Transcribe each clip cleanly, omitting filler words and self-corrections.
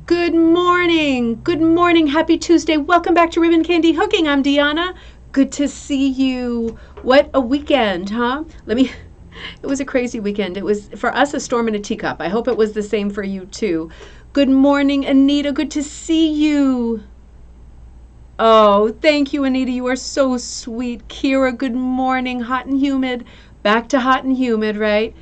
Good morning. Good morning. Happy Tuesday. Welcome back to Ribbon Candy Hooking. I'm Deanna. Good to see you. What a weekend, huh? It was a crazy weekend. It was, for us, a storm in a teacup. I hope it was the same for you, too. Good morning, Anita. Good to see you. Oh, thank you, Anita. You are so sweet. Kira, good morning. Hot and humid. Back to hot and humid, right?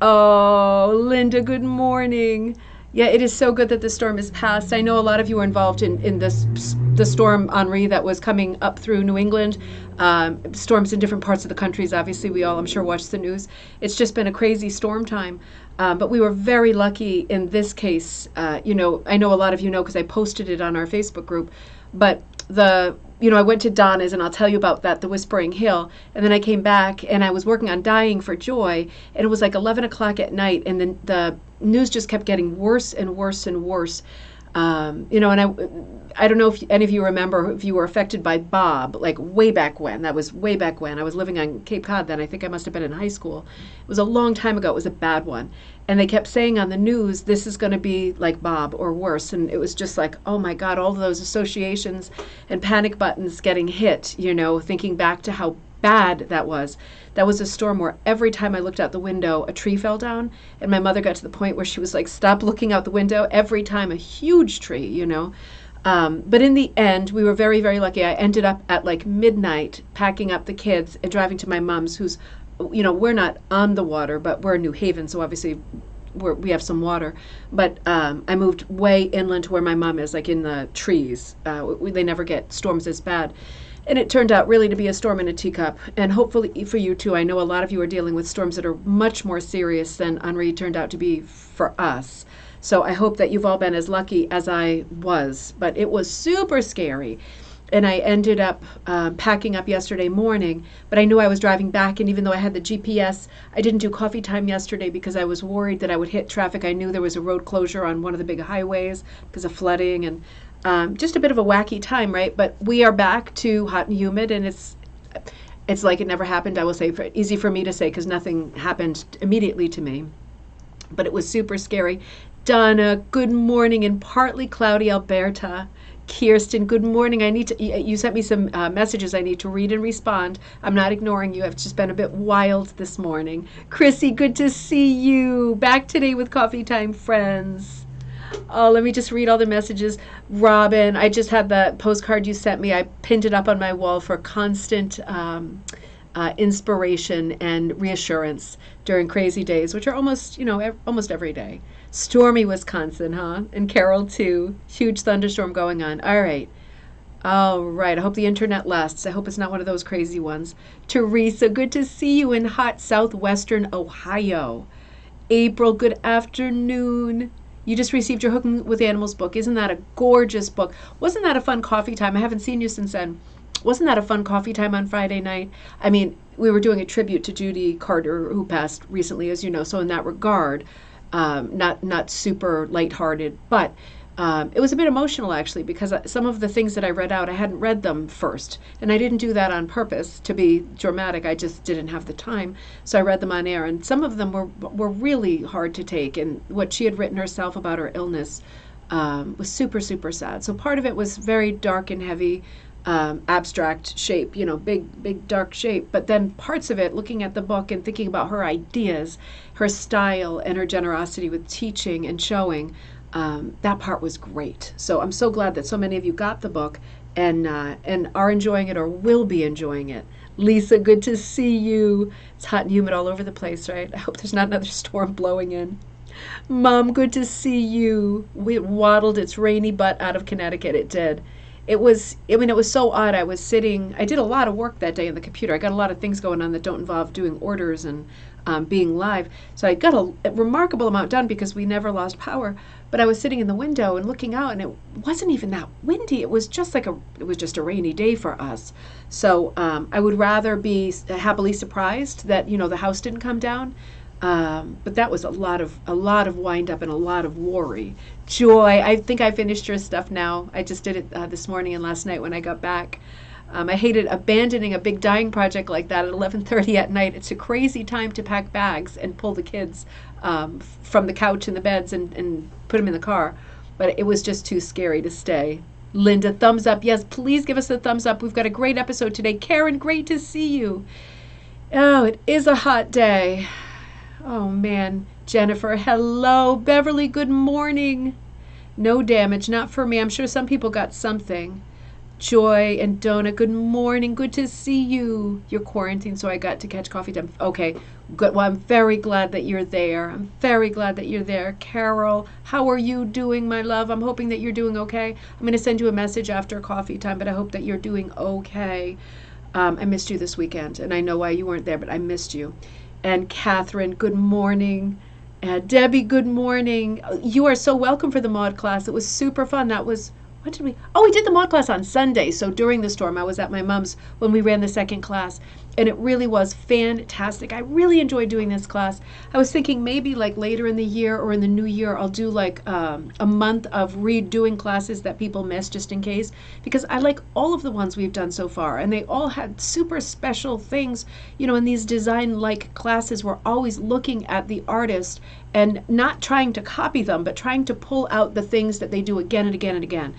Oh, Linda, good morning. Yeah, it is so good that the storm is past. I know a lot of you were involved in the storm Henri that was coming up through New England. Storms in different parts of the countries. Obviously, we all, I'm sure, watch the news. It's just been a crazy storm time. But we were very lucky in this case. I know a lot of you know because I posted it on our Facebook group. But I went to Donna's, and I'll tell you about that, the Whispering Hill. And then I came back, and I was working on Dying for Joy, and it was like 11 o'clock at night, and then the news just kept getting worse and worse and worse. And I don't know if any of you remember if you were affected by Bob, like way back when. That was way back when. I was living on Cape Cod then. I think I must have been in high school. It was a long time ago. It was a bad one. And they kept saying on the news, this is going to be like Bob or worse. And it was just like, oh my God, all of those associations and panic buttons getting hit, thinking back to how bad that was. That was a storm where every time I looked out the window, a tree fell down. And my mother got to the point where she was like, stop looking out the window. Every time a huge tree, But in the end, we were very, very lucky. I ended up at like midnight packing up the kids and driving to my mom's, who's, we're not on the water, but we're in New Haven. So obviously we have some water. But I moved way inland to where my mom is, like in the trees. They never get storms as bad. And it turned out really to be a storm in a teacup. And hopefully for you too, I know a lot of you are dealing with storms that are much more serious than Henri turned out to be for us. So I hope that you've all been as lucky as I was. But it was super scary. And I ended up packing up yesterday morning. But I knew I was driving back. And even though I had the GPS, I didn't do coffee time yesterday because I was worried that I would hit traffic. I knew there was a road closure on one of the big highways because of flooding. And just a bit of a wacky time, right? But we are back to hot and humid. And it's like it never happened, I will say. Easy for me to say because nothing happened immediately to me. But it was super scary. Donna, good morning in partly cloudy Alberta. Kirsten, good morning. You sent me some messages I need to read and respond. I'm not ignoring you. I've just been a bit wild this morning. Chrissy, good to see you. Back today with Coffee Time Friends. Oh, let me just read all the messages. Robin, I just had the postcard you sent me. I pinned it up on my wall for constant inspiration and reassurance during crazy days, which are almost every day. Stormy Wisconsin, huh? And Carol, too. Huge thunderstorm going on. All right. I hope the internet lasts. I hope it's not one of those crazy ones. Teresa, good to see you in hot southwestern Ohio. April, good afternoon. You just received your Hooking with Animals book. Isn't that a gorgeous book? Wasn't that a fun coffee time? I haven't seen you since then. Wasn't that a fun coffee time on Friday night? I mean, we were doing a tribute to Judy Carter, who passed recently, as you know. So in that regard, not super lighthearted, but it was a bit emotional actually because some of the things that I read out, I hadn't read them first, and I didn't do that on purpose to be dramatic. I just didn't have the time, so I read them on air, and some of them were really hard to take. And what she had written herself about her illness was super, super sad. So part of it was very dark and heavy. Abstract shape, big dark shape, but then parts of it, looking at the book and thinking about her ideas, her style, and her generosity with teaching and showing, that part was great. So I'm so glad that so many of you got the book and are enjoying it or will be enjoying it. Lisa, good to see you. It's hot and humid all over the place, right? I hope there's not another storm blowing in. Mom, good to see you. It waddled its rainy butt out of Connecticut. It did. It was so odd. I did a lot of work that day in the computer. I got a lot of things going on that don't involve doing orders and being live. So I got a remarkable amount done because we never lost power. But I was sitting in the window and looking out, and it wasn't even that windy. It was just a rainy day for us. So I would rather be happily surprised that the house didn't come down. But that was a lot of wind up and a lot of worry. Joy, I think I finished your stuff now. I just did it this morning and last night when I got back. I hated abandoning a big dyeing project like that at 11:30 at night. It's a crazy time to pack bags and pull the kids from the couch and the beds and put them in the car. but it was just too scary to stay. Linda, thumbs up. Yes, please give us a thumbs up. We've got a great episode today. Karen, great to see you. Oh, it is a hot day. Oh, man. Jennifer, hello. Beverly, good morning. No damage, not for me. I'm sure some people got something. Joy and Donna, good morning. Good to see you. You're quarantined, so I got to catch coffee time. Okay, good. Well, I'm very glad that you're there. I'm very glad that you're there. Carol, how are you doing, my love? I'm hoping that you're doing okay. I'm going to send you a message after coffee time, but I hope that you're doing okay. I missed you this weekend, and I know why you weren't there, but I missed you. And Catherine, good morning. Debbie, good morning. You are so welcome for the mod class. It was super fun. That was... What did we? Oh, we did the mod class on Sunday. So during the storm, I was at my mom's when we ran the second class, and it really was fantastic. I really enjoyed doing this class. I was thinking maybe like later in the year or in the new year, I'll do like a month of redoing classes that people missed just in case, because I like all of the ones we've done so far, and they all had super special things. You know, in these design-like classes, we're always looking at the artist and not trying to copy them, but trying to pull out the things that they do again and again and again,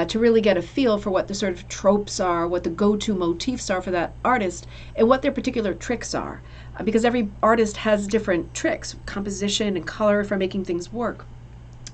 to really get a feel for what the sort of tropes are, what the go-to motifs are for that artist, and what their particular tricks are. Because every artist has different tricks, composition and color for making things work.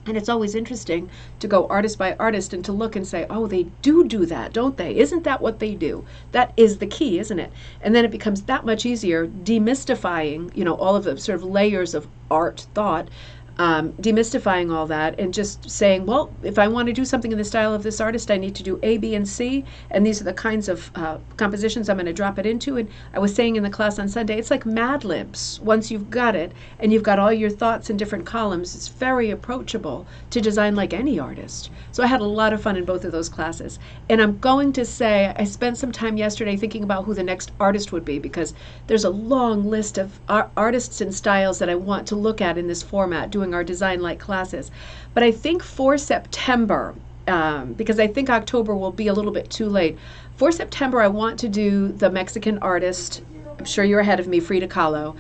And it's always interesting to go artist by artist and to look and say, oh, they do that, don't they? Isn't that what they do? That is the key, isn't it? And then it becomes that much easier demystifying, you know, all of the sort of layers of art thought, demystifying all that and just saying, well, if I want to do something in the style of this artist, I need to do A, B, and C, and these are the kinds of compositions I'm going to drop it into. And I was saying in the class on Sunday, it's like Mad Libs. Once you've got it and you've got all your thoughts in different columns, it's very approachable to design like any artist. So I had a lot of fun in both of those classes. And I'm going to say I spent some time yesterday thinking about who the next artist would be, because there's a long list of artists and styles that I want to look at in this format, doing our design-like classes. But I think for September, because I think October will be a little bit too late, for September I want to do the Mexican artist, I'm sure you're ahead of me, Frida Kahlo,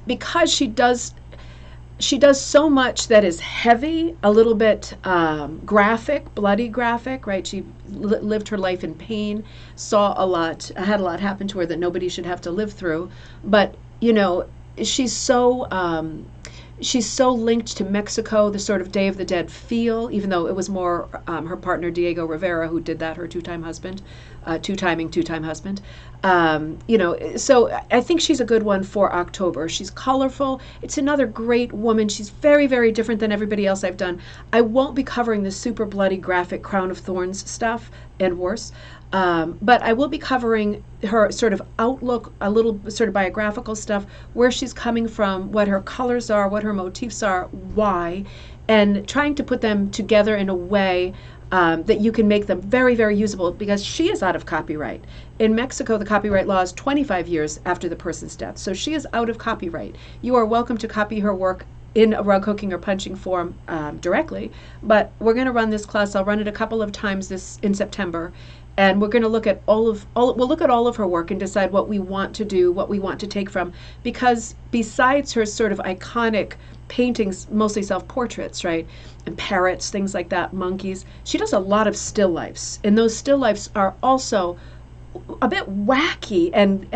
because she does so much that is heavy, a little bit graphic, bloody graphic, right? She lived her life in pain, saw a lot, had a lot happen to her that nobody should have to live through. But, you know, she's so linked to Mexico, the sort of Day of the Dead feel, even though it was more her partner Diego Rivera who did that, her two-time husband. You know, so I think she's a good one for October. She's colorful. It's another great woman. She's very, very different than everybody else I've done. I won't be covering the super bloody graphic Crown of Thorns stuff and worse. But I will be covering her sort of outlook, a little sort of biographical stuff, where she's coming from, what her colors are, what her motifs are, why, and trying to put them together in a way that you can make them very, very usable, because she is out of copyright. In Mexico, the copyright law is 25 years after the person's death, so she is out of copyright. You are welcome to copy her work in a rug hooking or punching form directly, but we're going to run this class. I'll run it a couple of times in September, and we're going to look at we'll look at all of her work and decide what we want to do, what we want to take from, because besides her sort of iconic paintings, mostly self-portraits, right, and parrots, things like that, monkeys, she does a lot of still lifes, and those still lifes are also a bit wacky and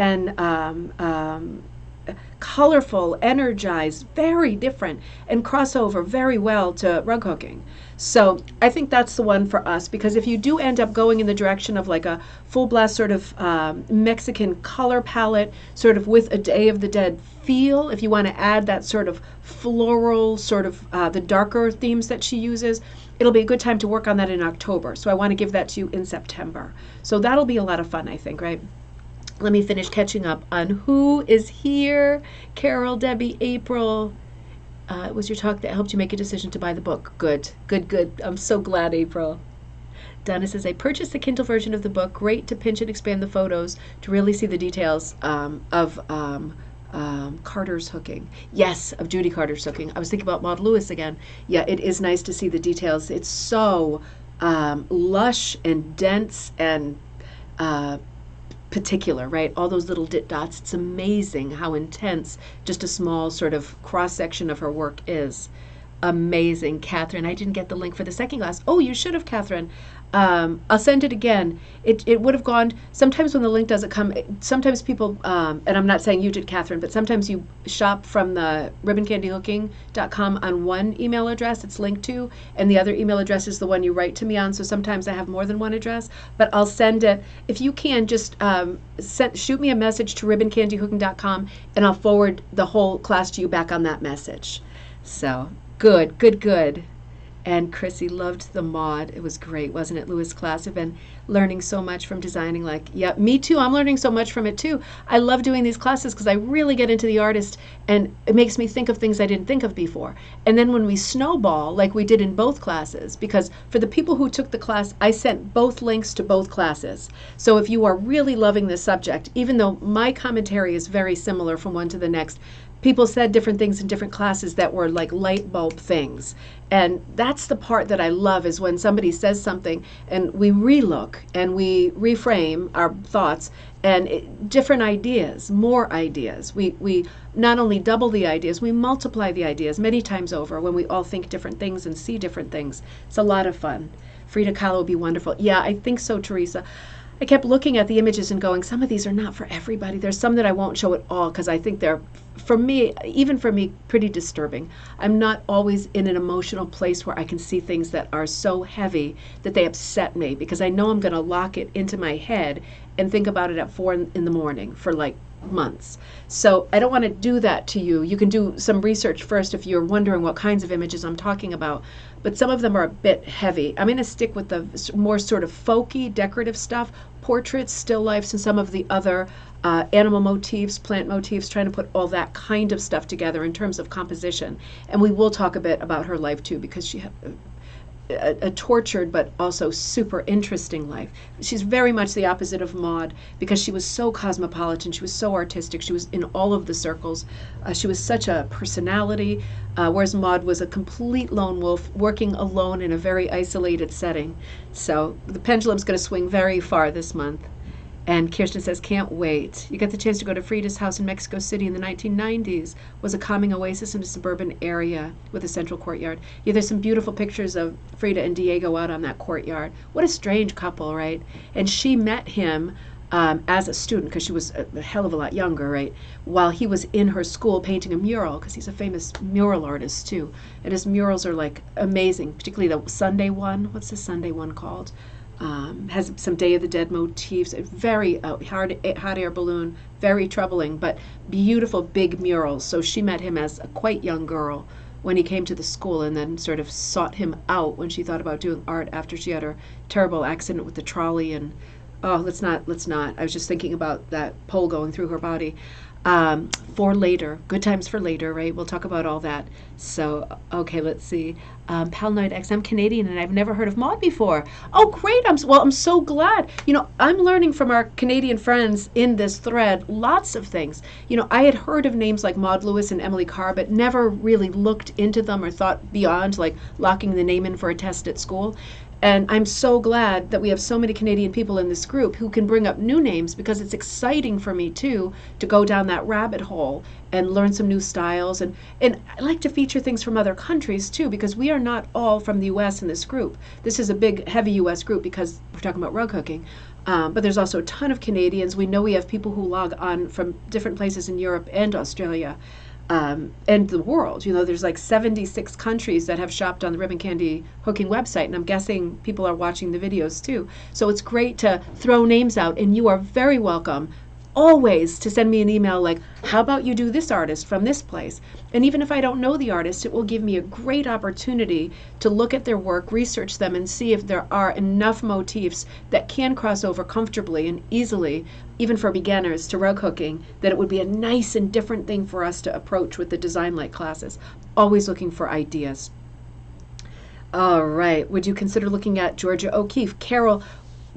colorful, energized, very different, and cross over very well to rug hooking. So I think that's the one for us, because if you do end up going in the direction of like a full blast sort of Mexican color palette, sort of with a Day of the Dead feel, if you want to add that sort of floral, sort of the darker themes that she uses, it'll be a good time to work on that in October. So I want to give that to you in September. So that'll be a lot of fun, I think, right? Let me finish catching up on who is here. Carol, Debbie, April. It was your talk that helped you make a decision to buy the book. Good, good, good. I'm so glad, April. Donna says, I purchased the Kindle version of the book. Great to pinch and expand the photos to really see the details of Carter's hooking. Yes, of Judy Carter's hooking. I was thinking about Maud Lewis again. Yeah, it is nice to see the details. It's so lush and dense and particular, right? All those little dots. It's amazing how intense just a small sort of cross-section of her work is. Amazing, Catherine. I didn't get the link for the second class. Oh, you should have, Catherine. I'll send it again. It would have gone. Sometimes when the link doesn't come, sometimes people, and I'm not saying you did, Catherine, but sometimes you shop from the ribboncandyhooking.com on one email address it's linked to, and the other email address is the one you write to me on. So sometimes I have more than one address, but I'll send it. If you can, just shoot me a message to ribboncandyhooking.com, and I'll forward the whole class to you back on that message. So good, good, good. And Chrissy loved the mod. It was great, wasn't it, Louis' class? I've been learning so much from designing. Like, yeah, me too. I'm learning so much from it too. I love doing these classes because I really get into the artist, and it makes me think of things I didn't think of before. And then when we snowball, like we did in both classes, because for the people who took the class, I sent both links to both classes. So if you are really loving this subject, even though my commentary is very similar from one to the next, people said different things in different classes that were like light bulb things. And that's the part that I love, is when somebody says something and we relook and we reframe our thoughts, and different ideas, more ideas. We not only double the ideas, we multiply the ideas many times over when we all think different things and see different things. It's a lot of fun. Frida Kahlo would be wonderful. Yeah, I think so, Teresa. I kept looking at the images and going, some of these are not for everybody. There's some that I won't show at all because I think they're, for me, even for me, pretty disturbing. I'm not always in an emotional place where I can see things that are so heavy that they upset me, because I know I'm going to lock it into my head and think about it at 4 in the morning for like months. So I don't want to do that to you. You can do some research first if you're wondering what kinds of images I'm talking about, but some of them are a bit heavy. I'm going to stick with the more sort of folky, decorative stuff, portraits, still lifes, and some of the other animal motifs, plant motifs, trying to put all that kind of stuff together in terms of composition. And we will talk a bit about her life too, because she had a tortured but also super interesting life. She's very much the opposite of Maud, because she was so cosmopolitan, she was so artistic, she was in all of the circles. She was such a personality, whereas Maud was a complete lone wolf, working alone in a very isolated setting. So the pendulum's going to swing very far this month. And Kirsten says, can't wait. You got the chance to go to Frida's house in Mexico City in the 1990s. Was a calming oasis in a suburban area with a central courtyard. Yeah, there's some beautiful pictures of Frida and Diego out on that courtyard. What a strange couple, right? And she met him as a student, because she was a hell of a lot younger, right? While he was in her school painting a mural, because he's a famous mural artist too. And his murals are like amazing, particularly the Sunday one. What's the Sunday one called? Has some Day of the Dead motifs, a very hot air balloon, very troubling, but beautiful big murals. So she met him as a quite young girl when he came to the school, and then sort of sought him out when she thought about doing art after she had her terrible accident with the trolley. And oh, let's not. I was just thinking about that pole going through her body. For later, good times for later, right? We'll talk about all that. So, okay, let's see. Palnoid X, I'm Canadian and I've never heard of Maud before. Oh, great. I'm so glad. You know, I'm learning from our Canadian friends in this thread lots of things. You know, I had heard of names like Maud Lewis and Emily Carr, but never really looked into them or thought beyond, like locking the name in for a test at school. And I'm so glad that we have so many Canadian people in this group who can bring up new names, because it's exciting for me too to go down that rabbit hole and learn some new styles. And I like to feature things from other countries too, because we are not all from the US in this group. This is a big, heavy US group because we're talking about rug hooking. But there's also a ton of Canadians. We know we have people who log on from different places in Europe and Australia. And the world. You know, there's like 76 countries that have shopped on the Ribbon Candy Hooking website, and I'm guessing people are watching the videos too. So it's great to throw names out, and you are very welcome always to send me an email like, how about you do this artist from this place? And even if I don't know the artist, it will give me a great opportunity to look at their work, research them, and see if there are enough motifs that can cross over comfortably and easily, even for beginners, to rug hooking, that it would be a nice and different thing for us to approach with the design light classes. Always looking for ideas. All right, would you consider looking at Georgia O'Keeffe? Carol,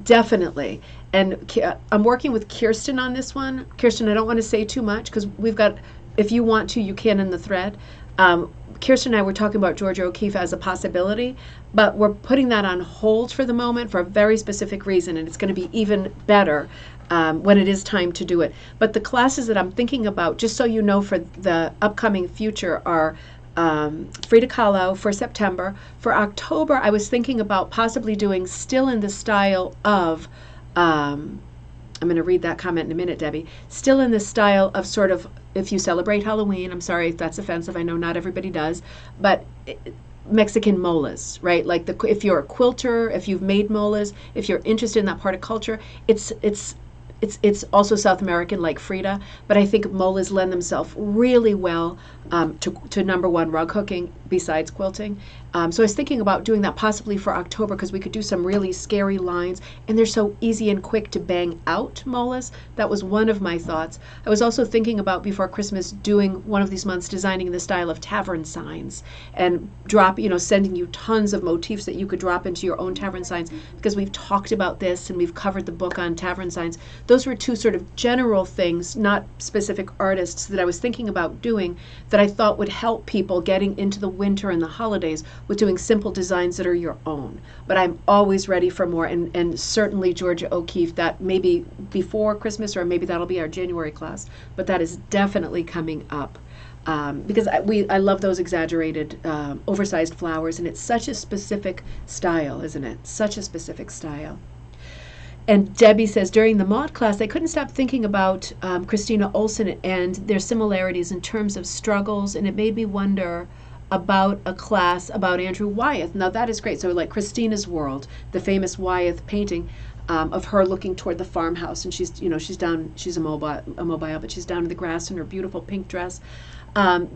definitely. And I'm working with Kirsten on this one. Kirsten, I don't want to say too much because we've got, if you want to, you can in the thread. Kirsten and I were talking about Georgia O'Keeffe as a possibility, but we're putting that on hold for the moment for a very specific reason, and it's going to be even better when it is time to do it. But the classes that I'm thinking about, just so you know, for the upcoming future are Frida Kahlo for September. For October, I was thinking about possibly doing still in the style of, I'm going to read that comment in a minute, Debbie, still in the style of sort of, if you celebrate Halloween, I'm sorry if that's offensive, I know not everybody does, but Mexican molas, right? Like if you're a quilter, if you've made molas, if you're interested in that part of culture, it's also South American like Frida, but I think molas lend themselves really well to number one rug hooking besides quilting. So I was thinking about doing that possibly for October because we could do some really scary lines, and they're so easy and quick to bang out molas. That was one of my thoughts. I was also thinking about before Christmas doing one of these months designing in the style of tavern signs and sending you tons of motifs that you could drop into your own tavern signs, because we've talked about this and we've covered the book on tavern signs. Those were two sort of general things, not specific artists, that I was thinking about doing that I thought would help people getting into the winter and the holidays with doing simple designs that are your own. But I'm always ready for more, and certainly Georgia O'Keeffe, that maybe before Christmas, or maybe that'll be our January class, but that is definitely coming up. Because I love those exaggerated, oversized flowers, and it's such a specific style, isn't it? Such a specific style. And Debbie says, during the mod class, I couldn't stop thinking about Christina Olson and their similarities in terms of struggles, and it made me wonder about a class about Andrew Wyeth. Now that is great. So like Christina's World, the famous Wyeth painting of her looking toward the farmhouse, and she's immobile, but she's down in the grass in her beautiful pink dress. I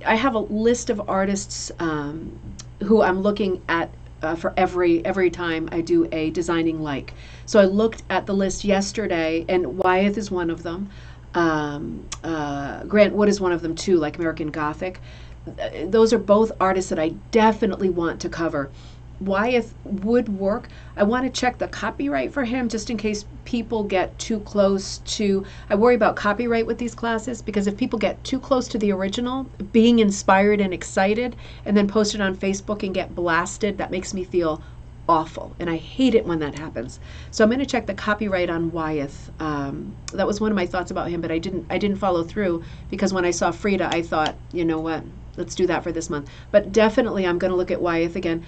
have a list of artists who I'm looking at for every time I do a designing like. So I looked at the list yesterday, and Wyeth is one of them. Grant Wood is one of them too, like American Gothic. Those are both artists that I definitely want to cover. Wyeth would work. I want to check the copyright for him just in case people get too close to, I worry about copyright with these classes, because if people get too close to the original, being inspired and excited, and then post it on Facebook and get blasted, that makes me feel awful, and I hate it when that happens. So I'm going to check the copyright on Wyeth. That was one of my thoughts about him, but I didn't follow through, because when I saw Frida, I thought, you know what, let's do that for this month. But definitely I'm going to look at Wyeth again.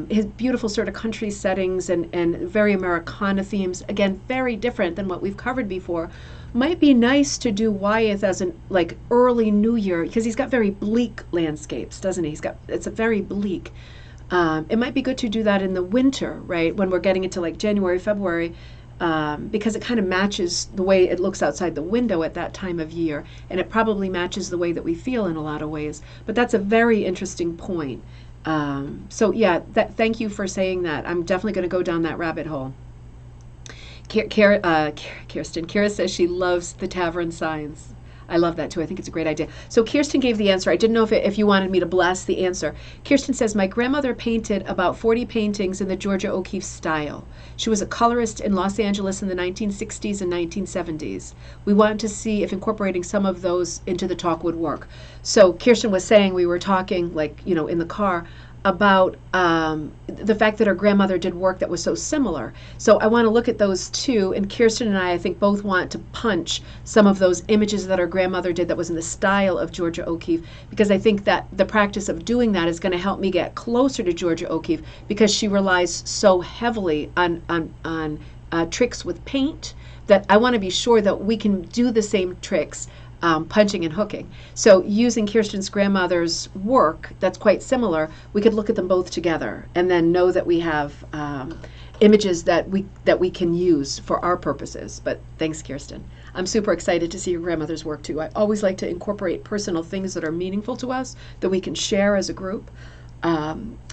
His beautiful sort of country settings and very Americana themes, again, very different than what we've covered before. Might be nice to do Wyeth as an like early New Year, because he's got very bleak landscapes, doesn't he? It's a very bleak. It might be good to do that in the winter, right, when we're getting into like January, February, because it kind of matches the way it looks outside the window at that time of year, and it probably matches the way that we feel in a lot of ways. But that's a very interesting point. So yeah, thank you for saying that. I'm definitely going to go down that rabbit hole. Kirsten, Kira says she loves the tavern signs. I love that too. I think it's a great idea. So Kirsten gave the answer. I didn't know if you wanted me to blast the answer. Kirsten says, my grandmother painted about 40 paintings in the Georgia O'Keeffe style. She was a colorist in Los Angeles in the 1960s and 1970s. We wanted to see if incorporating some of those into the talk would work. So Kirsten was saying, we were talking like, in the car, about the fact that her grandmother did work that was so similar. So I want to look at those too, and Kirsten and I think, both want to punch some of those images that her grandmother did that was in the style of Georgia O'Keeffe, because I think that the practice of doing that is going to help me get closer to Georgia O'Keeffe, because she relies so heavily on tricks with paint, that I want to be sure that we can do the same tricks, punching and hooking. So using Kirsten's grandmother's work that's quite similar, we could look at them both together and then know that we have images that we can use for our purposes. But thanks, Kirsten. I'm super excited to see your grandmother's work too. I always like to incorporate personal things that are meaningful to us that we can share as a group.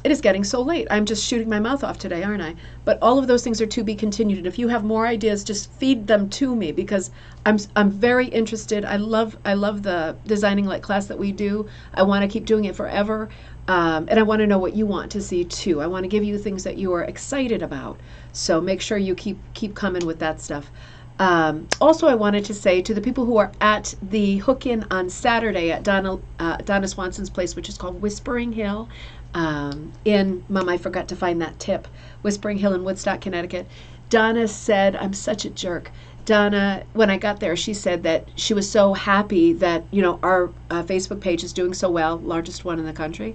It is getting so late. I'm just shooting my mouth off today, aren't I? But all of those things are to be continued. And if you have more ideas, just feed them to me, because I'm very interested. I love the Designing Like class that we do. I want to keep doing it forever. And I want to know what you want to see too. I want to give you things that you are excited about. So make sure you keep coming with that stuff. Also, I wanted to say to the people who are at the hook-in on Saturday at Donna Swanson's place, which is called Whispering Hill, Mom, I forgot to find that tip, Whispering Hill in Woodstock, Connecticut. Donna said, I'm such a jerk. Donna, when I got there, she said that she was so happy that, you know, our Facebook page is doing so well, largest one in the country,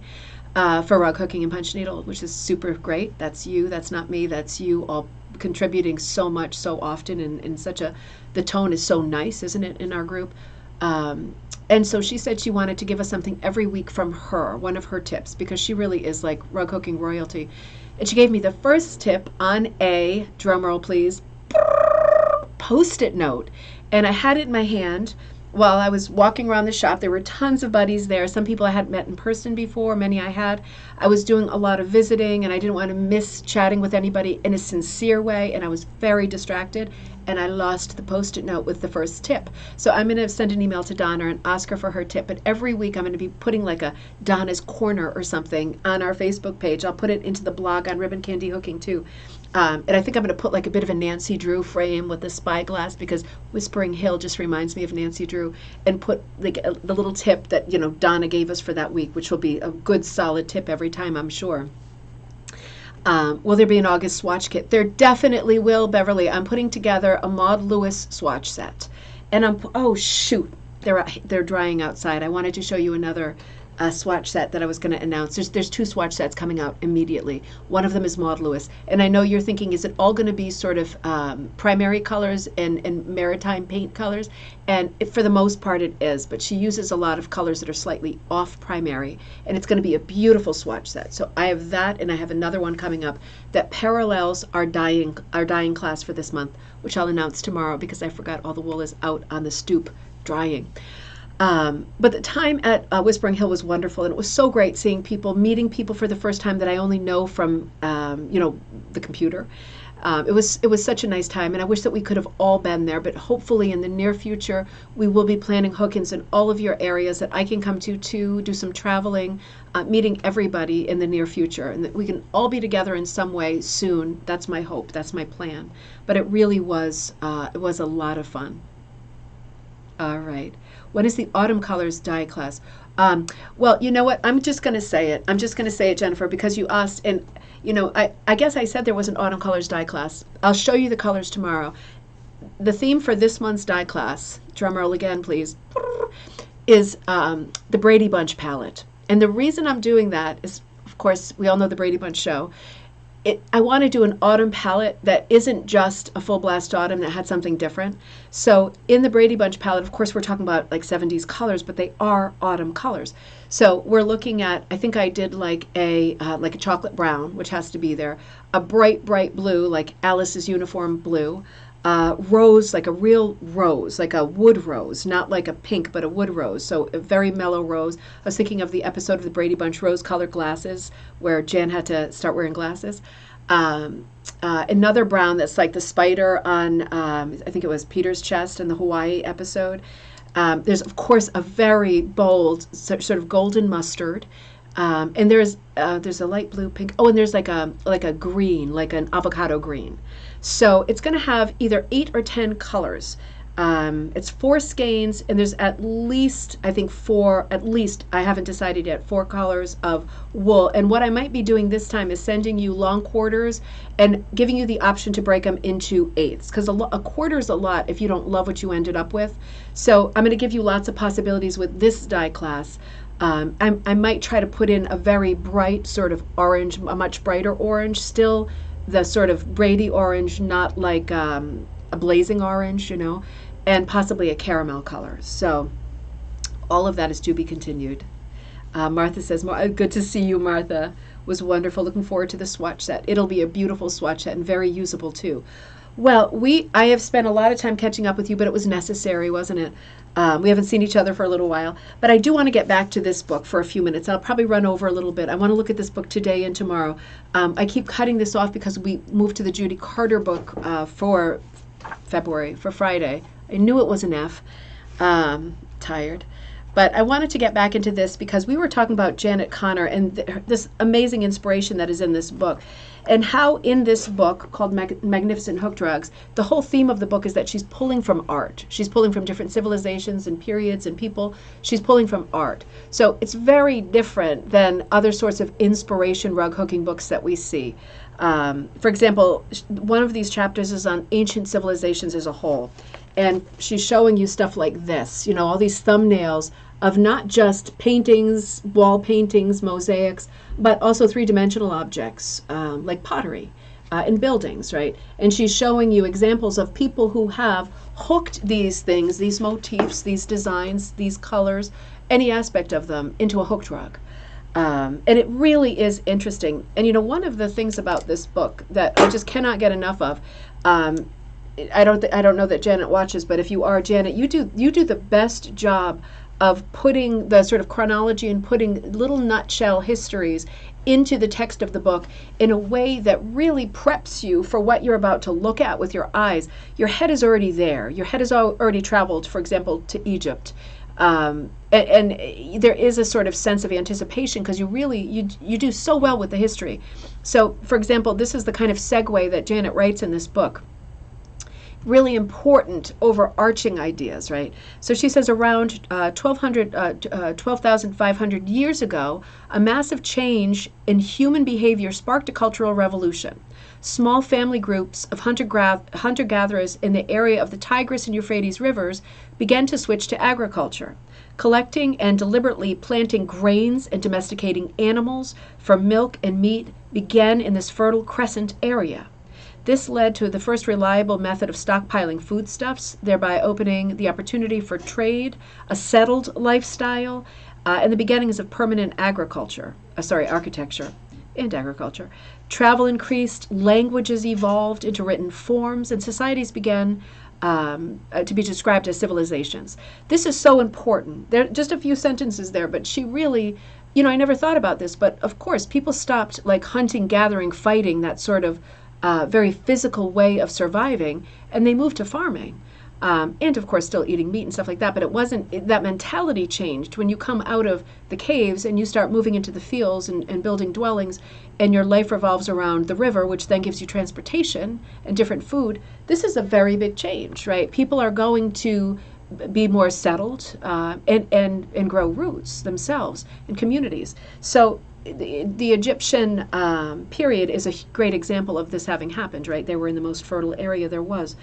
for rug hooking and punch needle, which is super great. That's you, that's not me, that's you all contributing so much, so often, and such a, the tone is so nice, isn't it, in our group? And so she said she wanted to give us something every week from her, one of her tips, because she really is like rug hooking royalty. And she gave me the first tip on a, drumroll please, Post-it note. And I had it in my hand while I was walking around the shop. There were tons of buddies there. Some people I hadn't met in person before, many I had. I was doing a lot of visiting, and I didn't want to miss chatting with anybody in a sincere way, and I was very distracted, and I lost the Post-it note with the first tip. So I'm going to send an email to Donna and ask her for her tip, but every week I'm going to be putting like a Donna's Corner or something on our Facebook page. I'll put it into the blog on Ribbon Candy Hooking too. And I think I'm going to put like a bit of a Nancy Drew frame with the spyglass, because Whispering Hill just reminds me of Nancy Drew, and put like the little tip that, you know, Donna gave us for that week, which will be a good solid tip every time, I'm sure. Will there be an August swatch kit? There definitely will, Beverly. I'm putting together a Maud Lewis swatch set, and oh shoot, they're drying outside. I wanted to show you another swatch set that I was going to announce. There's two swatch sets coming out immediately. One of them is Maud Lewis, and I know you're thinking, is it all going to be sort of primary colors and maritime paint colors? And for the most part it is, but she uses a lot of colors that are slightly off primary, and it's going to be a beautiful swatch set. So I have that, and I have another one coming up that parallels our dyeing class for this month, which I'll announce tomorrow, because I forgot all the wool is out on the stoop drying. But the time at Whispering Hill was wonderful, and it was so great seeing people, meeting people for the first time that I only know from, you know, the computer. It was such a nice time, and I wish that we could have all been there, but hopefully in the near future we will be planning hook-ins in all of your areas that I can come to do some traveling, meeting everybody in the near future, and that we can all be together in some way soon. That's my hope, that's my plan. But it really was, it was a lot of fun. All right. When is the Autumn Colors dye class? Well, you know what? I'm just going to say it. I'm just going to say it, Jennifer, because you asked, and, you know, I guess I said there was an Autumn Colors dye class. I'll show you the colors tomorrow. The theme for this month's dye class, drum roll again, please, is the Brady Bunch palette. And the reason I'm doing that is, of course, we all know the Brady Bunch show. I want to do an autumn palette that isn't just a full blast autumn, that had something different. So in the Brady Bunch palette, of course, we're talking about like 70s colors, but they are autumn colors. So we're looking at, I think I did like a chocolate brown, which has to be there, a bright, bright blue, like Alice's uniform blue, rose, like a real rose, like a wood rose, not like a pink, but a wood rose. So a very mellow rose. I was thinking of the episode of the Brady Bunch, rose-colored glasses, where Jan had to start wearing glasses. Another brown that's like the spider on, I think it was Peter's chest in the Hawaii episode. There's, of course, a very bold sort of golden mustard. And there's a light blue, pink. Oh, and there's like a green, like an avocado green. So it's going to have either 8 or 10 colors. It's 4 skeins, and there's at least, I think, 4, at least, I haven't decided yet, 4 colors of wool. And what I might be doing this time is sending you long quarters and giving you the option to break them into 8ths, because a quarter is a lot if you don't love what you ended up with. So I'm going to give you lots of possibilities with this dye class. I might try to put in a very bright sort of orange, a much brighter orange, still the sort of Brady orange, not like a blazing orange, you know, and possibly a caramel color. So all of that is to be continued. Martha says, good to see you, Martha. Was wonderful. Looking forward to the swatch set. It'll be a beautiful swatch set and very usable too. Well, I have spent a lot of time catching up with you, but it was necessary, wasn't it? We haven't seen each other for a little while, but I do want to get back to this book for a few minutes. I'll probably run over a little bit. I want to look at this book today and tomorrow. I keep cutting this off because we moved to the Judy Carter book for February, for Friday. I knew it was an F. Tired. But I wanted to get back into this because we were talking about Janet Connor and this amazing inspiration that is in this book. And how in this book called Magnificent Hook Drugs, the whole theme of the book is that she's pulling from art. She's pulling from different civilizations and periods and people. She's pulling from art. So it's very different than other sorts of inspiration rug hooking books that we see. For example, one of these chapters is on ancient civilizations as a whole. And she's showing you stuff like this, all these thumbnails of not just paintings, wall paintings, mosaics, but also three-dimensional objects like pottery in buildings, right? And she's showing you examples of people who have hooked these things, these motifs, these designs, these colors, any aspect of them into a hooked rug. And it really is interesting. And one of the things about this book that I just cannot get enough of, I don't know that Janet watches, but if you are, Janet, you do the best job of putting the sort of chronology and putting little nutshell histories into the text of the book in a way that really preps you for what you're about to look at with your eyes. Your head is already there. Your head has already traveled, for example, to Egypt. And there is a sort of sense of anticipation because you do so well with the history. So, for example, this is the kind of segue that Janet writes in this book. Really important overarching ideas, right? So she says around 12,500 years ago, a massive change in human behavior sparked a cultural revolution. Small family groups of hunter-gatherers in the area of the Tigris and Euphrates rivers began to switch to agriculture, collecting and deliberately planting grains and domesticating animals for milk and meat began in this fertile crescent area. This led to the first reliable method of stockpiling foodstuffs, thereby opening the opportunity for trade, a settled lifestyle, and the beginnings of permanent architecture and agriculture. Travel increased, languages evolved into written forms, and societies began to be described as civilizations. This is so important. There are just a few sentences there, but she really, I never thought about this, but of course, people stopped like hunting, gathering, fighting, that sort of very physical way of surviving, and they moved to farming. And of course still eating meat and stuff like that, but it wasn't, that mentality changed when you come out of the caves and you start moving into the fields and building dwellings, and your life revolves around the river, which then gives you transportation and different food. This is a very big change, right? People are going to be more settled and grow roots themselves in communities. So the Egyptian period is a great example of this having happened, right? They were in the most fertile area there was.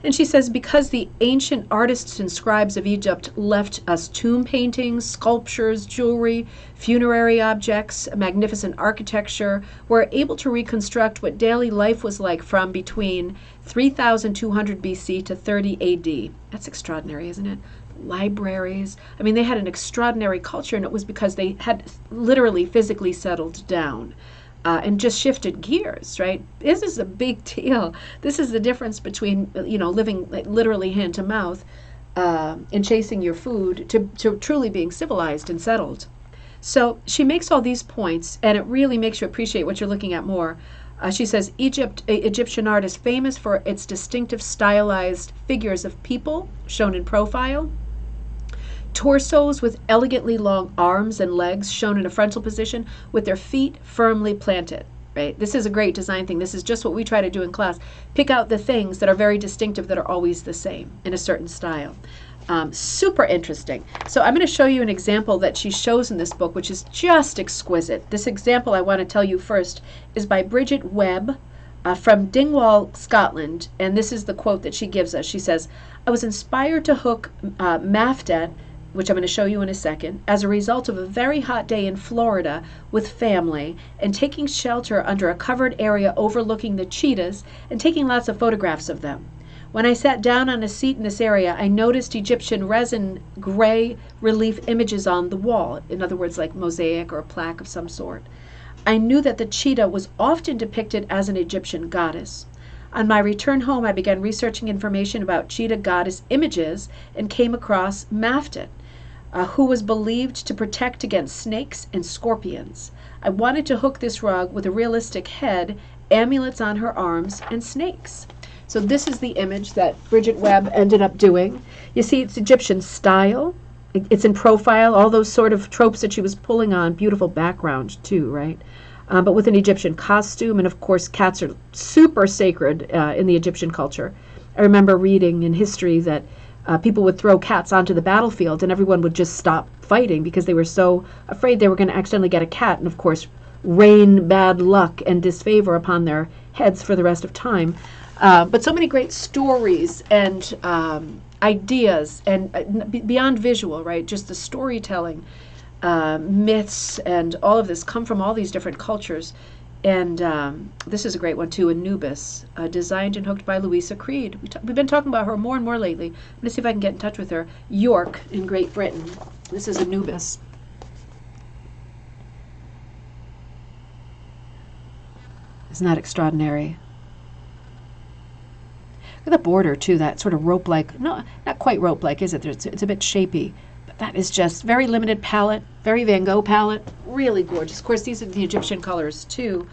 And she says, because the ancient artists and scribes of Egypt left us tomb paintings, sculptures, jewelry, funerary objects, magnificent architecture, we're able to reconstruct what daily life was like from between 3,200 BC to 30 AD. That's extraordinary, isn't it? Libraries. I mean, they had an extraordinary culture, and it was because they had literally physically settled down. And just shifted gears, right? This is a big deal. This is the difference between, living like literally hand to mouth and chasing your food to truly being civilized and settled. So she makes all these points, and it really makes you appreciate what you're looking at more. She says, Egyptian art is famous for its distinctive stylized figures of people shown in profile, torsos with elegantly long arms and legs shown in a frontal position with their feet firmly planted, right? This is a great design thing. This is just what we try to do in class. Pick out the things that are very distinctive, that are always the same in a certain style. Super interesting. So I'm going to show you an example that she shows in this book, which is just exquisite. This example I want to tell you first is by Bridget Webb from Dingwall, Scotland. And this is the quote that she gives us. She says, I was inspired to hook maftet, which I'm going to show you in a second, as a result of a very hot day in Florida with family and taking shelter under a covered area overlooking the cheetahs and taking lots of photographs of them. When I sat down on a seat in this area, I noticed Egyptian resin gray relief images on the wall, in other words, like mosaic or a plaque of some sort. I knew that the cheetah was often depicted as an Egyptian goddess. On my return home, I began researching information about cheetah goddess images and came across Maftet, who was believed to protect against snakes and scorpions. I wanted to hook this rug with a realistic head, amulets on her arms, and snakes. So this is the image that Bridget Webb ended up doing. You see, it's Egyptian style. It's in profile, all those sort of tropes that she was pulling on. Beautiful background, too, right? But with an Egyptian costume. And, of course, cats are super sacred in the Egyptian culture. I remember reading in history that people would throw cats onto the battlefield and everyone would just stop fighting because they were so afraid they were going to accidentally get a cat. And, of course, rain bad luck and disfavor upon their heads for the rest of time. But so many great stories and ideas, and beyond visual, right? Just the storytelling, myths, and all of this come from all these different cultures. And this is a great one too, Anubis, designed and hooked by Louisa Creed. We've been talking about her more and more lately. I'm going to see if I can get in touch with her. York in Great Britain. This is Anubis. Isn't that extraordinary? Look at the border too, that sort of rope-like, no, not quite rope-like, is it? It's a bit shapy. That is just very limited palette, very Van Gogh palette, really gorgeous. Of course, these are the Egyptian colors too.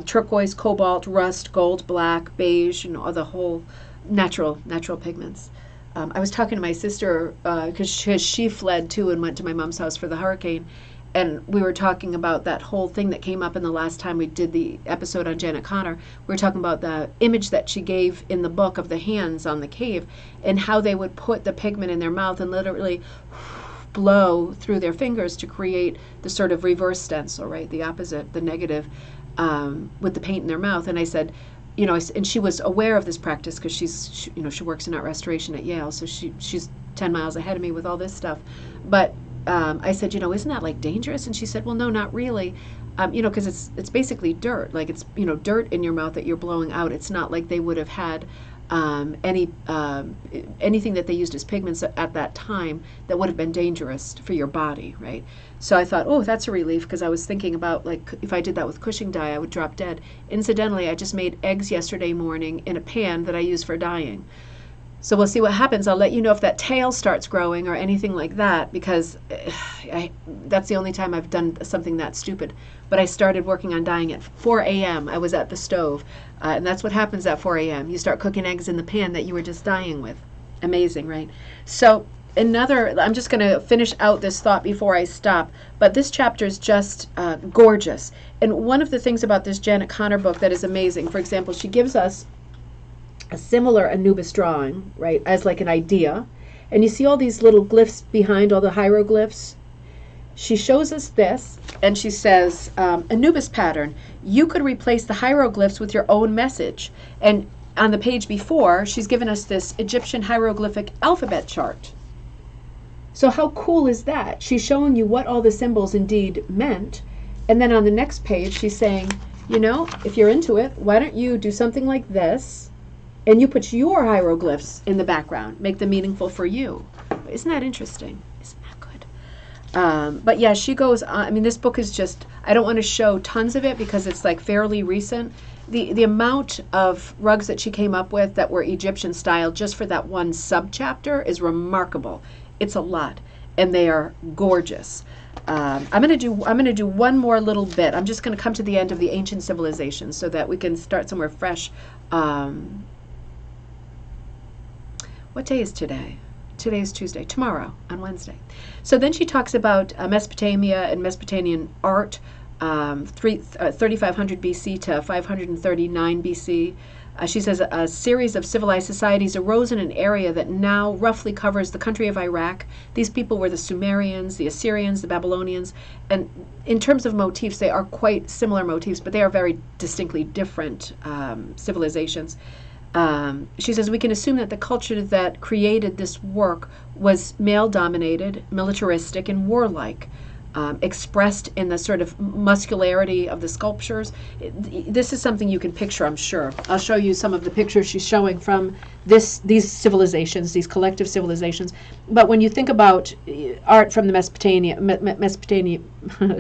Turquoise, cobalt, rust, gold, black, beige, you know, the whole natural pigments. I was talking to my sister because she fled too and went to my mom's house for the hurricane. And we were talking about that whole thing that came up in the last time we did the episode on Janet Connor. We were talking about the image that she gave in the book of the hands on the cave and how they would put the pigment in their mouth and literally blow through their fingers to create the sort of reverse stencil, right? The opposite, the negative, with the paint in their mouth. And I said, you know, and she was aware of this practice because she works in art restoration at Yale, so she's 10 miles ahead of me with all this stuff. But I said, you know, isn't that like dangerous? And she said, well, no, not really. You know, because it's basically dirt. Like it's, you know, dirt in your mouth that you're blowing out. It's not like they would have had anything that they used as pigments at that time that would have been dangerous for your body, right? So I thought, oh, that's a relief, because I was thinking about, like, if I did that with Cushing dye, I would drop dead. Incidentally, I just made eggs yesterday morning in a pan that I use for dyeing. So we'll see what happens. I'll let you know if that tail starts growing or anything like that, because that's the only time I've done something that stupid. But I started working on dyeing at 4 a.m. I was at the stove, and that's what happens at 4 a.m. You start cooking eggs in the pan that you were just dyeing with. Amazing, right? So I'm just going to finish out this thought before I stop, but this chapter is just gorgeous. And one of the things about this Janet Connor book that is amazing, for example, she gives us a similar Anubis drawing, right, as like an idea. And you see all these little glyphs behind, all the hieroglyphs. She shows us this, and she says, Anubis pattern, you could replace the hieroglyphs with your own message. And on the page before, she's given us this Egyptian hieroglyphic alphabet chart. So how cool is that? She's showing you what all the symbols indeed meant. And then on the next page, she's saying, you know, if you're into it, why don't you do something like this? And you put your hieroglyphs in the background, make them meaningful for you. Isn't that interesting? Isn't that good? But yeah, she goes on. I mean, this book is just, I don't want to show tons of it because it's like fairly recent. The amount of rugs that she came up with that were Egyptian style just for that one subchapter is remarkable. It's a lot, and they are gorgeous. I'm gonna do one more little bit. I'm just gonna come to the end of the ancient civilizations so that we can start somewhere fresh. What day is today? Today is Tuesday. Tomorrow, on Wednesday. So then she talks about Mesopotamia and Mesopotamian art, 3500 BC to 539 BC. She says a series of civilized societies arose in an area that now roughly covers the country of Iraq. These people were the Sumerians, the Assyrians, the Babylonians, and in terms of motifs, they are quite similar motifs, but they are very distinctly different civilizations. She says we can assume that the culture that created this work was male-dominated, militaristic, and warlike. Expressed in the sort of muscularity of the sculptures. This is something you can picture, I'm sure. I'll show you some of the pictures she's showing from these civilizations, these collective civilizations. But when you think about art from the Mesopotamia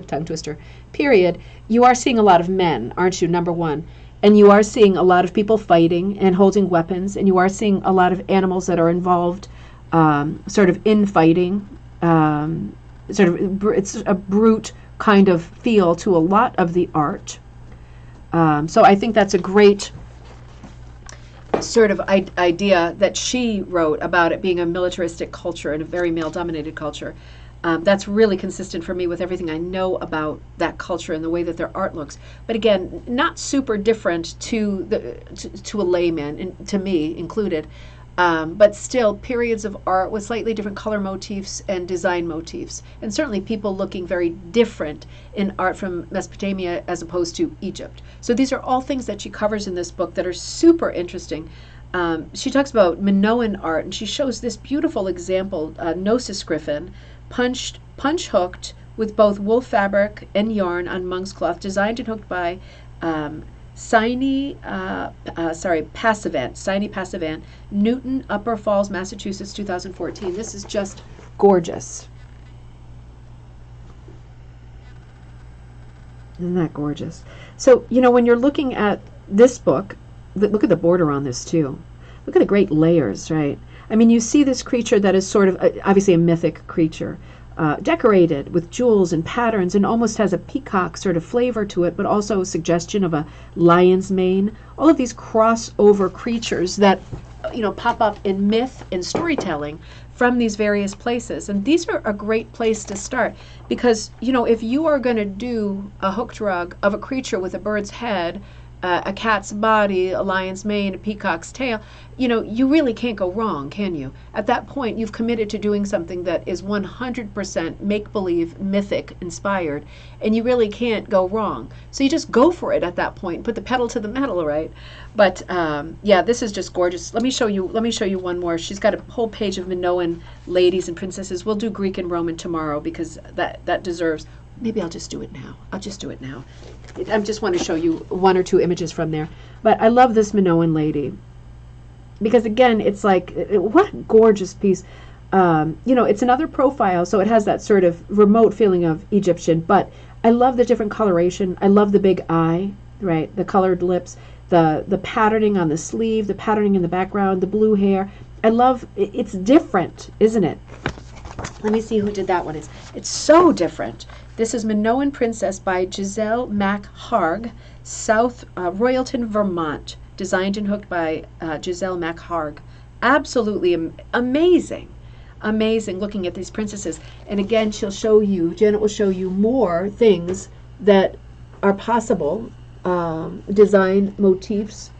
tongue twister, period, you are seeing a lot of men, aren't you, number one? And you are seeing a lot of people fighting and holding weapons, and you are seeing a lot of animals that are involved sort of in fighting. It's a brute kind of feel to a lot of the art. So I think that's a great sort of idea that she wrote about it being a militaristic culture and a very male-dominated culture. That's really consistent for me with everything I know about that culture and the way that their art looks. But again, not super different to a layman, and to me included. but still periods of art with slightly different color motifs and design motifs. And certainly people looking very different in art from Mesopotamia as opposed to Egypt. So these are all things that she covers in this book that are super interesting. She talks about Minoan art, and she shows this beautiful example, Gnosis griffin, punch hooked with both wool fabric and yarn on monk's cloth, designed and hooked by Passavant, Newton, Upper Falls, Massachusetts, 2014. This is just gorgeous. Isn't that gorgeous? So, you know, when you're looking at this book, look at the border on this too. Look at the great layers, right? I mean, you see this creature that is sort of, obviously a mythic creature, decorated with jewels and patterns, and almost has a peacock sort of flavor to it, but also a suggestion of a lion's mane. All of these crossover creatures that, you know, pop up in myth and storytelling from these various places. And these are a great place to start because, you know, if you are going to do a hooked rug of a creature with a bird's head, a cat's body, a lion's mane, a peacock's tail, you know, you really can't go wrong, can you? At that point, you've committed to doing something that is 100% make-believe, mythic, inspired, and you really can't go wrong. So you just go for it at that point, put the pedal to the metal, right? But yeah, this is just gorgeous. Let me show you one more. She's got a whole page of Minoan ladies and princesses. We'll do Greek and Roman tomorrow because that deserves. Maybe I'll just do it now. I just want to show you one or two images from there. But I love this Minoan lady because, again, it's like, what a gorgeous piece. You know, it's another profile, so it has that sort of remote feeling of Egyptian. But I love the different coloration. I love the big eye, right? The colored lips, the patterning on the sleeve, the patterning in the background, the blue hair. I love, it's different, isn't it? Let me see who did that one. It's so different. This is Minoan Princess by Giselle MacHarg, South Royalton, Vermont. Designed and hooked by Giselle MacHarg. Absolutely amazing. Amazing looking at these princesses. And again, Janet will show you more things that are possible. Design motifs,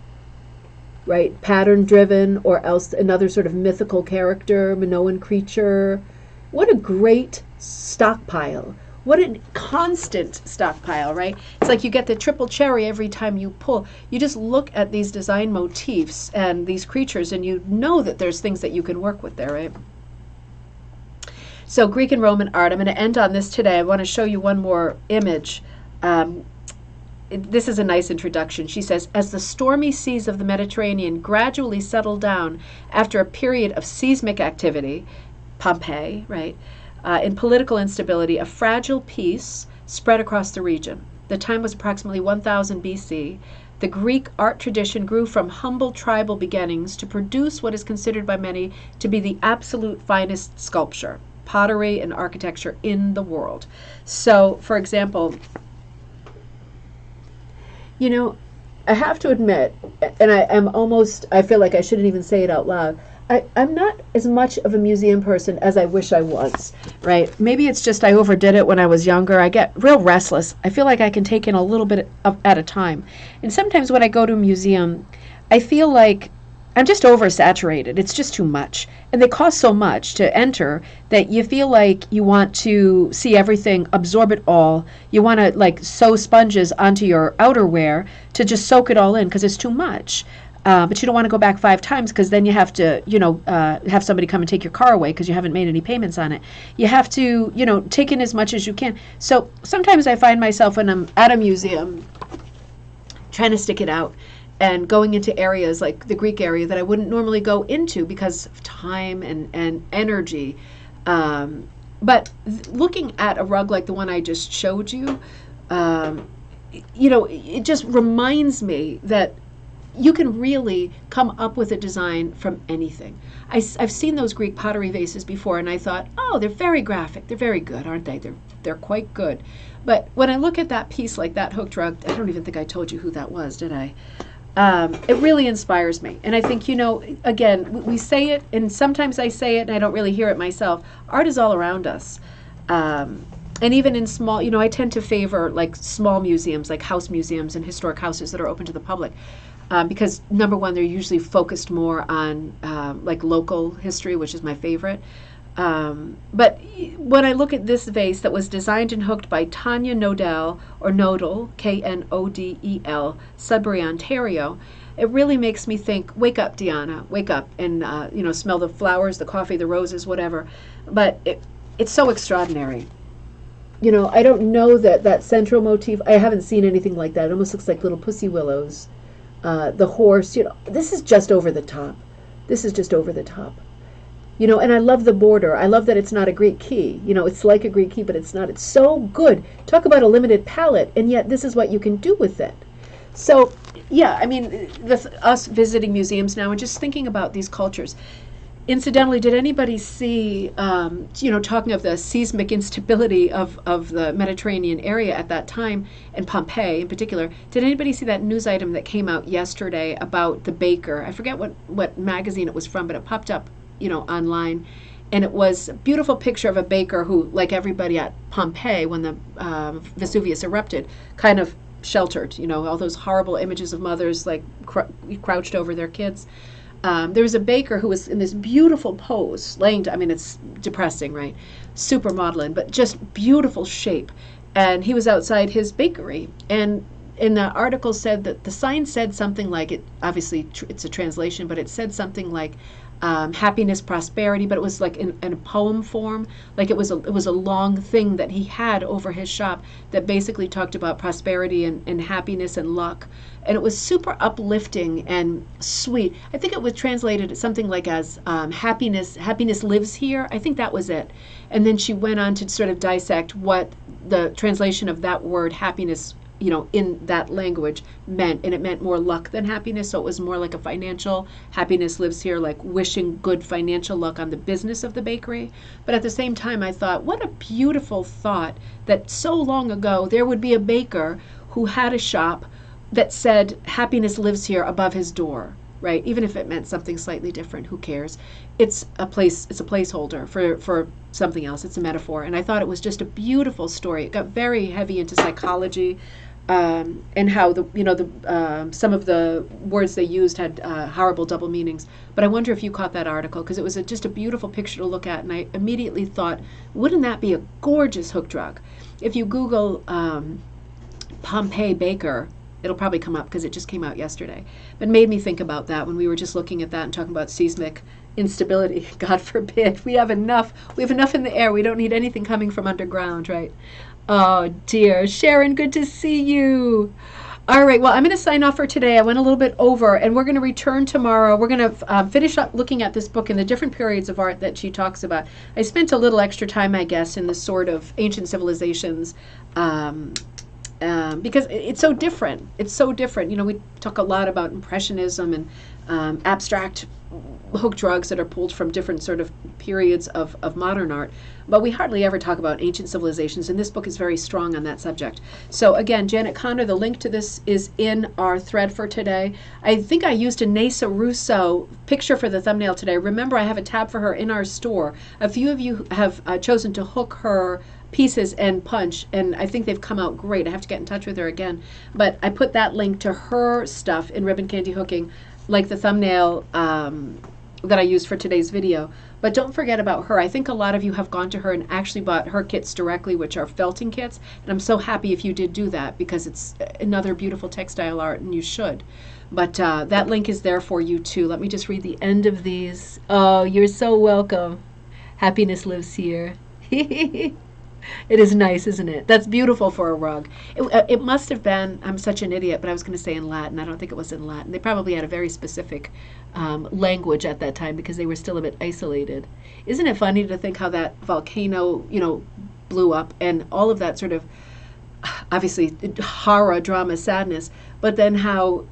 right? Pattern driven, or else another sort of mythical character, Minoan creature. What a great stockpile. What a constant stockpile, right? It's like you get the triple cherry every time you pull. You just look at these design motifs and these creatures and you know that there's things that you can work with there, right? So Greek and Roman art. I'm going to end on this today. I want to show you one more image. This is a nice introduction. She says, as the stormy seas of the Mediterranean gradually settle down after a period of seismic activity, Pompeii, right? In political instability, a fragile peace spread across the region. The time was approximately 1000 BC. The Greek art tradition grew from humble tribal beginnings to produce what is considered by many to be the absolute finest sculpture, pottery, and architecture in the world. So, for example, you know, I have to admit, and I feel like I shouldn't even say it out loud, I'm not as much of a museum person as I wish I was, right? Maybe it's just I overdid it when I was younger. I get real restless. I feel like I can take in a little bit at a time. And sometimes when I go to a museum, I feel like I'm just oversaturated. It's just too much. And they cost so much to enter that you feel like you want to see everything, absorb it all. You want to like sew sponges onto your outerwear to just soak it all in because it's too much. But you don't want to go back 5 times because then you have to, have somebody come and take your car away because you haven't made any payments on it. You have to, take in as much as you can. So sometimes I find myself when I'm at a museum trying to stick it out and going into areas like the Greek area that I wouldn't normally go into because of time and energy. But looking at a rug like the one I just showed you, it just reminds me that you can really come up with a design from anything. I've seen those Greek pottery vases before, and I thought, oh, they're very graphic. They're very good, aren't they? They're quite good. But when I look at that piece like that hooked rug, I don't even think I told you who that was, did I? It really inspires me. And I think, again, we say it, and sometimes I say it, and I don't really hear it myself. Art is all around us. And even in small, I tend to favor like small museums, like house museums and historic houses that are open to the public. because number one, they're usually focused more on like local history, which is my favorite. But when I look at this vase that was designed and hooked by Tanya Nodell, or Nodel, Knodel, Sudbury, Ontario, it really makes me think, wake up, Deanna, wake up, and smell the flowers, the coffee, the roses, whatever. But it's so extraordinary. I don't know that central motif. I haven't seen anything like that. It almost looks like little pussy willows. The horse, this is just over the top. This is just over the top. And I love the border. I love that it's not a Greek key. It's like a Greek key, but it's not. It's so good. Talk about a limited palette, and yet this is what you can do with it. So, yeah, I mean, us visiting museums now and just thinking about these cultures. Incidentally, did anybody see, talking of the seismic instability of the Mediterranean area at that time, and Pompeii in particular, did anybody see that news item that came out yesterday about the baker? I forget what magazine it was from, but it popped up, online. And it was a beautiful picture of a baker who, like everybody at Pompeii when the Vesuvius erupted, kind of sheltered, all those horrible images of mothers like crouched over their kids. There was a baker who was in this beautiful pose, it's depressing, right? Super modeling, but just beautiful shape. And he was outside his bakery. And in the article said that the sign said something like, it's a translation, but it said something like happiness, prosperity, but it was like in a poem form. Like it was a long thing that he had over his shop that basically talked about prosperity and happiness and luck. And it was super uplifting and sweet. I think it was translated something like as happiness lives here. I think that was it. And then she went on to sort of dissect what the translation of that word happiness in that language meant, and it meant more luck than happiness. So it was more like a financial happiness lives here, like wishing good financial luck on the business of the bakery. But at the same time, I thought, what a beautiful thought that so long ago there would be a baker who had a shop that said happiness lives here above his door, right? Even if it meant something slightly different, who cares? It's a placeholder for something else. It's a metaphor. And I thought it was just a beautiful story. It got very heavy into psychology. And how some of the words they used had horrible double meanings. But I wonder if you caught that article, because it was just a beautiful picture to look at, and I immediately thought, wouldn't that be a gorgeous hook drug? If you Google Pompeii baker, it'll probably come up because it just came out yesterday. But it made me think about that when we were just looking at that and talking about seismic instability. God forbid. We have enough in the air. We don't need anything coming from underground, right? Oh, dear. Sharon, good to see you. All right, well, I'm going to sign off for today. I went a little bit over, and we're going to return tomorrow. We're going to finish up looking at this book and the different periods of art that she talks about. I spent a little extra time, I guess, in the sort of ancient civilizations because it's so different. It's so different. We talk a lot about Impressionism and abstract hook drugs that are pulled from different sort of periods of modern art, but we hardly ever talk about ancient civilizations, and this book is very strong on that subject. So again, Janet Connor, the link to this is in our thread for today. I think I used a Neysa Russo picture for the thumbnail today. Remember, I have a tab for her in our store. A few of you have chosen to hook her pieces and punch, and I think they've come out great. I have to get in touch with her again, but I put that link to her stuff in Ribbon Candy Hooking, like the thumbnail that I used for today's video. But don't forget about her. I think a lot of you have gone to her and actually bought her kits directly, which are felting kits, and I'm so happy if you did do that, because it's another beautiful textile art, and you should. But that link is there for you too. Let me just read the end of these. Oh, you're so welcome. Happiness lives here. It is nice, isn't it? That's beautiful for a rug. It must have been, I'm such an idiot, but I was going to say in Latin. I don't think it was in Latin. They probably had a very specific language at that time because they were still a bit isolated. Isn't it funny to think how that volcano, blew up, and all of that sort of, obviously, horror, drama, sadness, but then how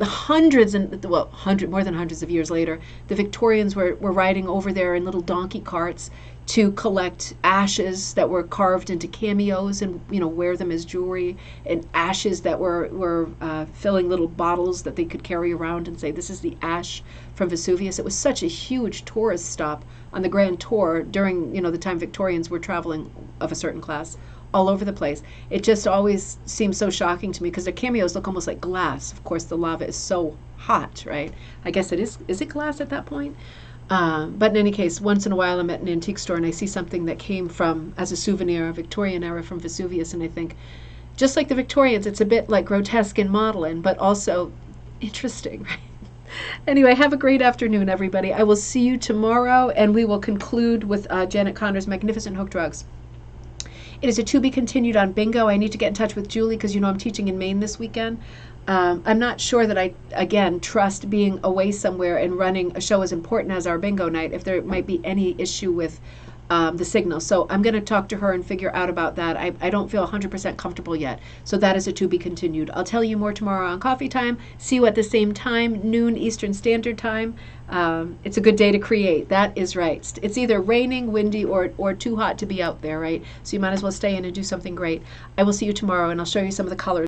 hundreds and, more than hundreds of years later, the Victorians were riding over there in little donkey carts to collect ashes that were carved into cameos and wear them as jewelry, and ashes that were filling little bottles that they could carry around and say, this is the ash from Vesuvius. It was such a huge tourist stop on the Grand Tour during the time Victorians were traveling of a certain class all over the place. It just always seems so shocking to me because their cameos look almost like glass. Of course, the lava is so hot, right? I guess it is. Is it glass at that point? But in any case, once in a while I'm at an antique store and I see something that came from, as a souvenir, a Victorian era from Vesuvius, and I think, just like the Victorians, it's a bit like grotesque in modeling, but also interesting, right? Anyway, have a great afternoon, everybody. I will see you tomorrow, and we will conclude with Janet Conner's magnificent hook drugs. It is a to be continued on bingo. I need to get in touch with Julie because, you know, I'm teaching in Maine this weekend. I'm not sure that I, again, trust being away somewhere and running a show as important as our bingo night, if there might be any issue with the signal. So I'm going to talk to her and figure out about that. I don't feel 100% comfortable yet. So that is a to be continued. I'll tell you more tomorrow on Coffee Time. See you at the same time, noon Eastern Standard Time. It's a good day to create. That is right. It's either raining, windy, or too hot to be out there, right? So you might as well stay in and do something great. I will see you tomorrow, and I'll show you some of the colors.